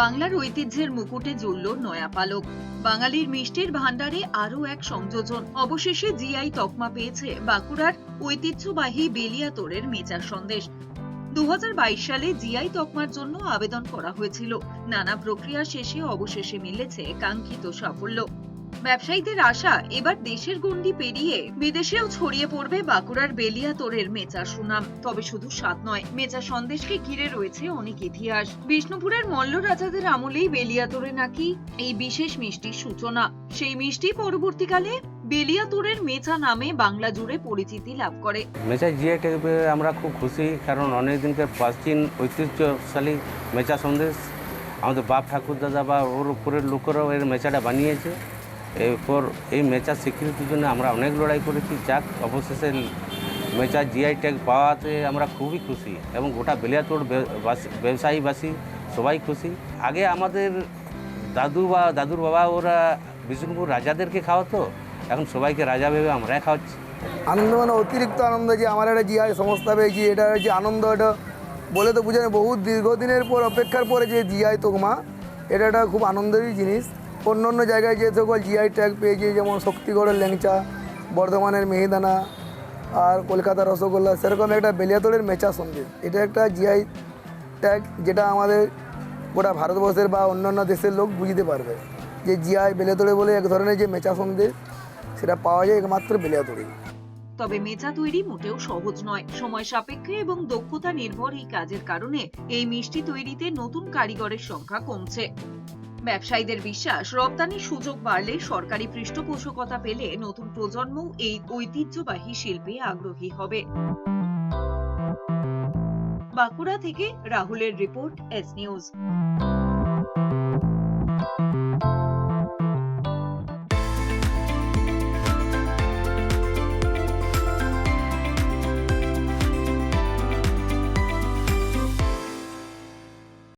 বাংলার ঐতিহ্যের মুকুটে জুড়ল নয়া পালক। বাঙালির মিষ্টির ভান্ডারে আরো এক সংযোজন। অবশেষে জিআই তকমা পেয়েছে বাঁকুড়ার ঐতিহ্যবাহী বেলিয়াতোড়ের মেচার সন্দেশ। 2022 সালে জিআই তকমার জন্য আবেদন করা হয়েছিল। নানা প্রক্রিয়া শেষে অবশেষে মিলেছে কাঙ্ক্ষিত সাফল্য। ব্যবসায়ীদের আশা, এবার দেশের গণ্ডি পেরিয়ে বিদেশেও ছড়িয়ে পড়বে বাঁকুড়ার বেলিয়াতোড়ের মেচার সুনাম। তবে শুধু স্বাদ নয়, মেচা সন্দেশকে ঘিরে রয়েছে অনেক ইতিহাস। বিষ্ণুপুরের মল্ল রাজাদের আমলেই বেলিয়াতোড়ে নাকি এই বিশেষ মিষ্টির সূচনা। সেই মিষ্টি পরবর্তীকালে বেলিয়াতোড়ের মেচা নামে বাংলা জুড়ে পরিচিতি লাভ করে। মেচা জিআই ট্যাগ পেয়ে আমরা খুব খুশি, কারণ অনেক দিনকার প্রাচীন ঐতিহ্যশালী মেচা সন্দেশ আমাদের বাপ ঠাকুর দাদা বা ওর উপরের লোকেরাও এর মেচাটা বানিয়েছে। এরপর এই মেচা স্বীকৃতির জন্য আমরা অনেক লড়াই করেছি। যাক, অবশেষে মেচা জিআই ট্যাগ পাওয়াতে আমরা খুবই খুশি এবং গোটা বেলিয়াতোড় ব্যবসায়ীবাসী সবাই খুশি। আগে আমাদের দাদু বা দাদুর বাবা ওরা বিষ্ণুপুর রাজাদেরকে খাওয়াতো, এখন সবাইকে রাজা ভেবে আমরাই খাওয়াচ্ছি। আনন্দ মানে অতিরিক্ত আনন্দ যে আমার একটা জিআই সংস্থা পেয়েছি, এটা যে আনন্দ, এটা বলে তো বোঝানো। বহুত দীর্ঘদিনের পর অপেক্ষার পরে যে জিআই তকমা, এটা একটা খুব আনন্দেরই জিনিস। অন্য অন্য জায়গায় যে সকল জিআই ট্যাগ পেয়েছে, যেমন শক্তিগড়ের ল্যাংচা, বর্ধমানের মিহিদানা আর কলকাতার রসগোল্লা, সেরকম একটা বেলিয়াতোড়ের মেচা সন্দেশ, এটা একটা জিআই ট্যাগ, যেটা আমাদের গোটা ভারতবর্ষের বা অন্যান্য দেশের লোক বুঝতে পারবে যে জিআই বেলিয়াতোড়ে বলে এক ধরনের যে মেচা সন্দেশ, সেটা পাওয়া যায় একমাত্র বেলিয়াতোড়েই। তবে মেচা তৈরি মোটেও সহজ নয়। সময় সাপেক্ষে এবং দক্ষতা নির্ভর এই কাজের কারণে এই মিষ্টি তৈরিতে নতুন কারিগরের সংখ্যা কমছে। ব্যবসায়ীদের বিশ্বাস, রপ্তানির সুযোগ বাড়লে, সরকারি পৃষ্ঠপোষকতা পেলে নতুন প্রজন্ম এই ঐতিহ্যবাহী শিল্পে আগ্রহী হবে। বাঁকুড়া থেকে রাহুলের রিপোর্ট, এস নিউজ।